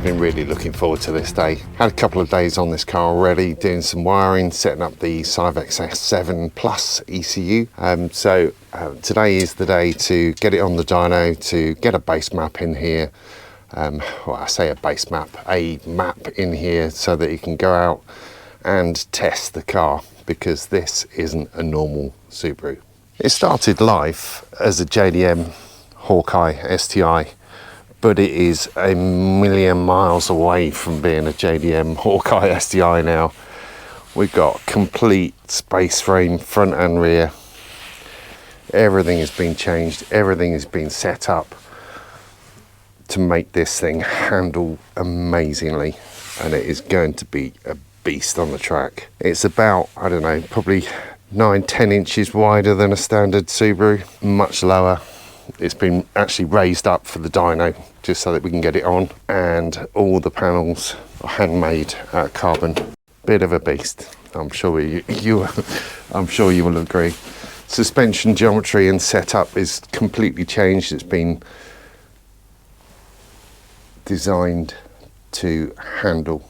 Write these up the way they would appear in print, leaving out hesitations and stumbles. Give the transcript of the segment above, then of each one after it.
been really looking forward to this day. Had a couple of days on this car already, doing some wiring, setting up the Syvecs S7 Plus ECU. Today is the day to get it on the dyno, to get a base map in here. Well, I say a base map, a map in here so that you can go out and test the car, because this isn't a normal Subaru. It started life as a JDM Hawkeye STI, but it is a million miles away from being a JDM Hawkeye STI now. We've got complete space frame, front and rear. Everything has been changed, everything has been set up to make this thing handle amazingly, and it is going to be a beast on the track. It's about, I don't know, probably 9-10 inches wider than a standard Subaru, much lower. It's been actually raised up for the dyno just so that we can get it on, and all the panels are handmade out of carbon. Bit of a beast. I'm sure I'm sure you will agree. Suspension geometry and setup is completely changed. It's been designed to handle.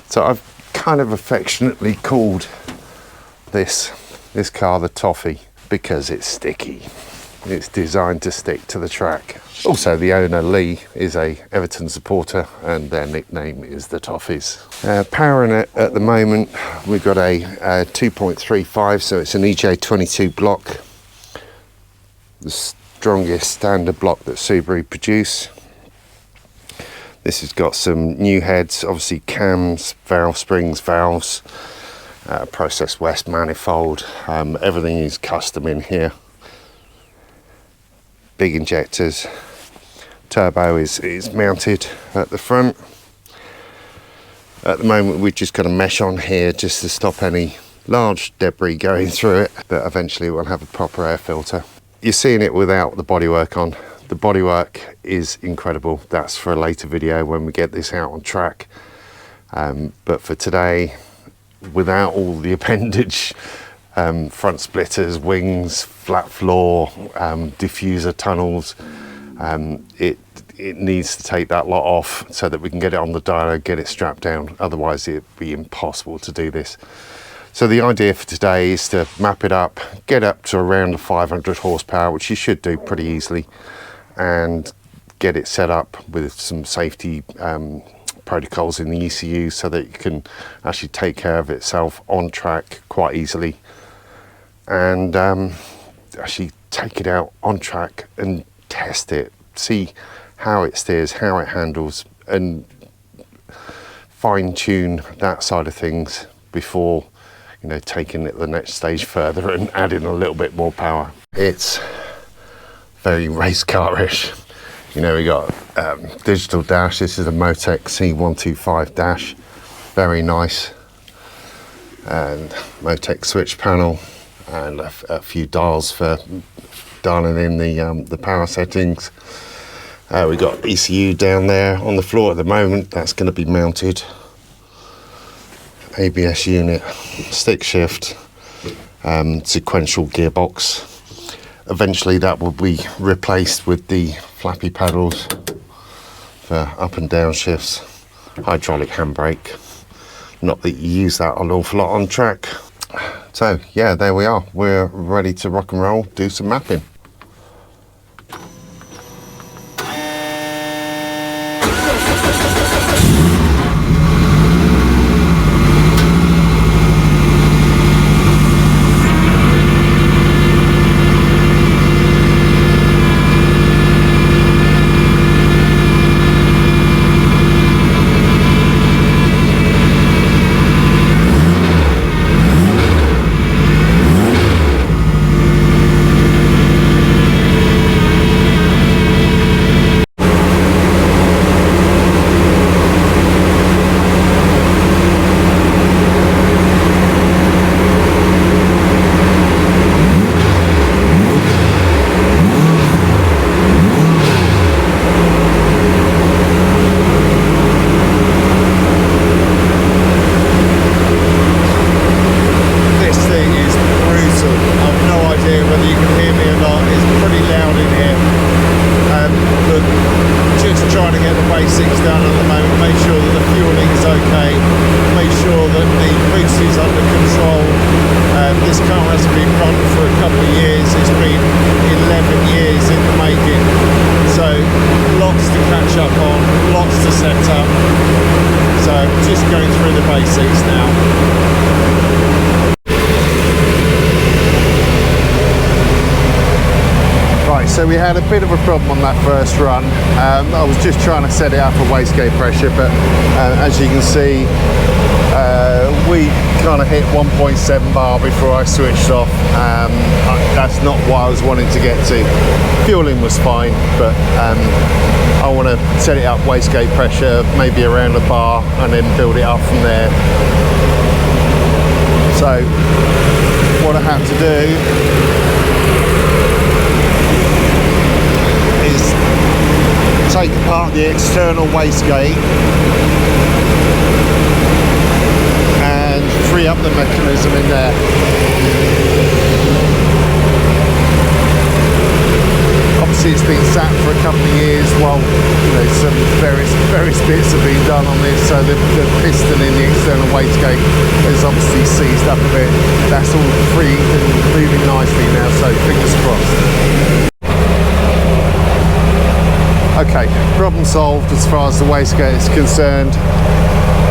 So I've kind of affectionately called this car the Toffee, because it's sticky. It's designed to stick to the track. Also, the owner Lee is a Everton supporter, and their nickname is the Toffees. Powering it at the moment, we've got a 2.35, so it's an EJ22 block, the strongest standard block that Subaru produce. This has got some new heads, obviously cams, valve springs, valves, Process West manifold. Everything is custom in here. Big injectors. Turbo is mounted at the front. At the moment we've just got a mesh on here just to stop any large debris going through it, but eventually we'll have a proper air filter. You're seeing it without the bodywork on. The bodywork is incredible. That's for a later video when we get this out on track. But for today, without all the appendage, front splitters, wings, flat floor, diffuser tunnels, it needs to take that lot off so that we can get it on the dyno, get it strapped down. Otherwise it'd be impossible to do this. So the idea for today is to map it up, get up to around the 500 horsepower, which you should do pretty easily, and get it set up with some safety protocols in the ECU so that you can actually take care of itself on track quite easily, and actually take it out on track and test it, see how it steers, how it handles, and fine tune that side of things before, you know, taking it the next stage further and adding a little bit more power. It's very race car-ish. You know, we got digital dash. This is a Motec C125 dash, very nice, and Motec switch panel, and a few dials for dialing in the power settings. We got ECU down there on the floor at the moment. That's going to be mounted. ABS unit, stick shift, sequential gearbox. Eventually that will be replaced with the flappy paddles for up and down shifts, hydraulic handbrake. Not that you use that an awful lot on track. So yeah, there we are. We're ready to rock and roll, do some mapping. trying to get the basics done at the moment, make sure that the fueling is okay, make sure that the boost is under control. This car has been run for a couple of years, it's been 11 years in the making, so lots to catch up on, lots to set up, so just going through the basics now. Right, so we had a bit of a problem on that first run. I was just trying to set it up for wastegate pressure, but as you can see, we kind of hit 1.7 bar before I switched off. That's not what I was wanting to get to. Fueling was fine, but I want to set it up wastegate pressure, maybe around a bar, and then build it up from there. So what I have to do is take apart the external wastegate and free up the mechanism in there. Obviously it's been sat for a couple of years while some various bits have been done on this, so the piston in the external wastegate is obviously seized up a bit. That's all free and moving nicely now, so fingers crossed. Okay, problem solved as far as the wastegate is concerned.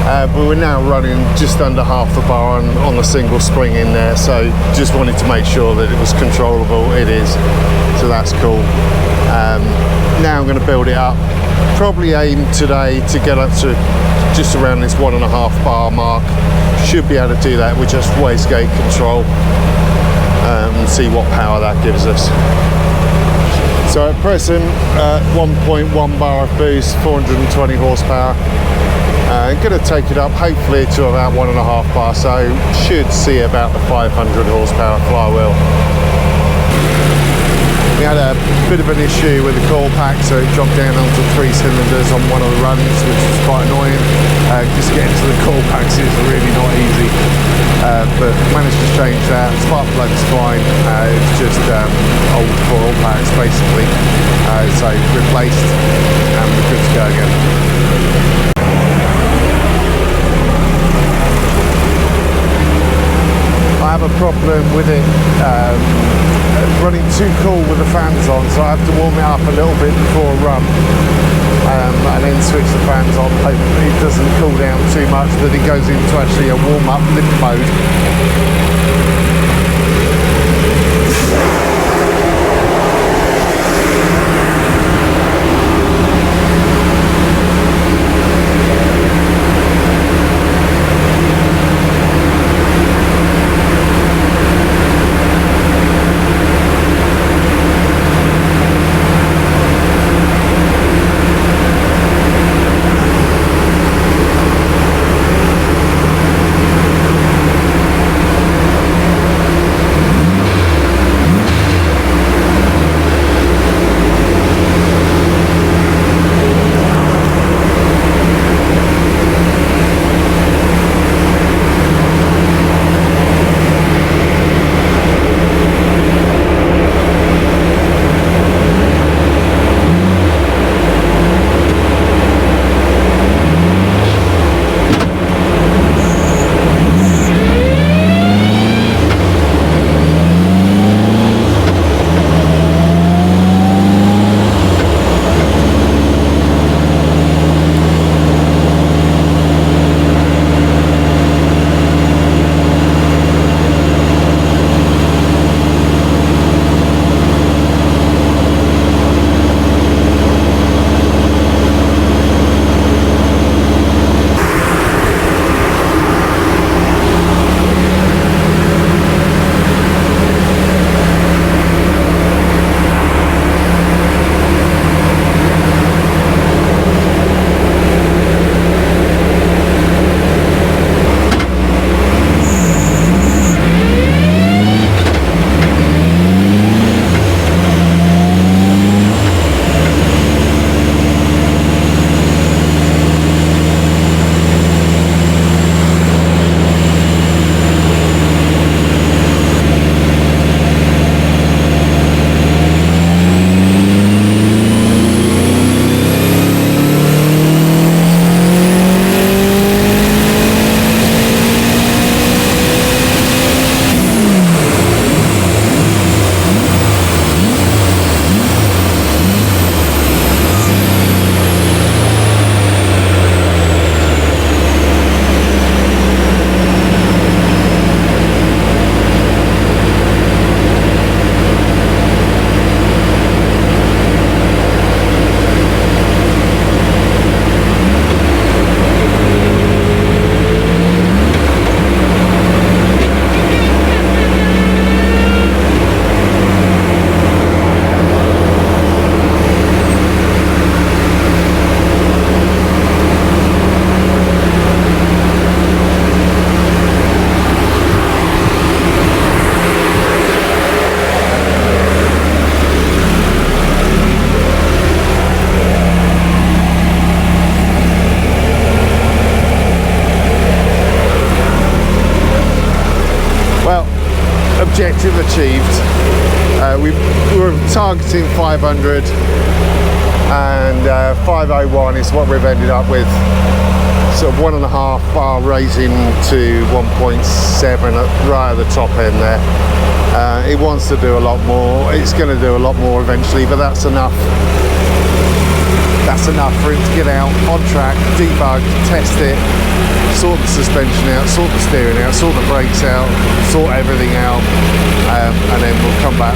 But we're now running just under half the bar on a single spring in there, so just wanted to make sure that it was controllable. It is, so that's cool. Now I'm going to build it up. Probably aim today to get up to just around this 1.5 bar mark. Should be able to do that with just wastegate control and see what power that gives us. So at present, 1.1 bar of boost, 420 horsepower. I'm going to take it up hopefully to about 1.5 bar, so should see about the 500 horsepower flywheel. We had a bit of an issue with the coil pack, so it dropped down onto 3 cylinders on one of the runs, which was quite annoying. Just getting to the coil packs is really not easy, but managed to change that. Spark plug's fine, it's just old coil packs basically, so replaced and we're good to go again. I have a problem with it running too cool with the fans on, so I have to warm it up a little bit before a run and then switch the fans on. Hopefully it doesn't cool down too much, that it goes into actually a warm-up lift mode. objective achieved. We were targeting 500, and 501 is what we've ended up with. Sort of 1.5 bar raising to 1.7 right at the top end there. It wants to do a lot more. It's going to do a lot more eventually, but that's enough. That's enough for him to get out on track, debug, test it, sort the suspension out, sort the steering out, sort the brakes out, sort everything out, and then we'll come back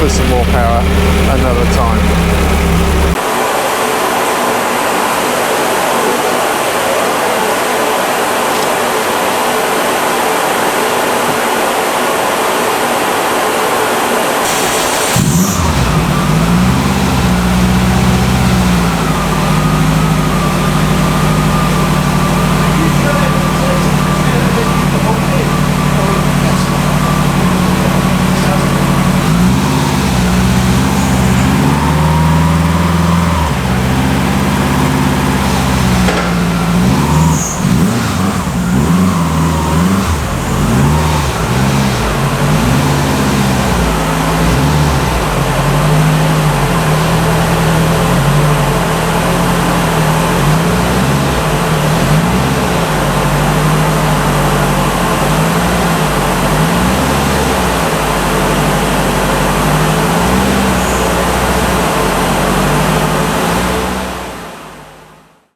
with some more power another time.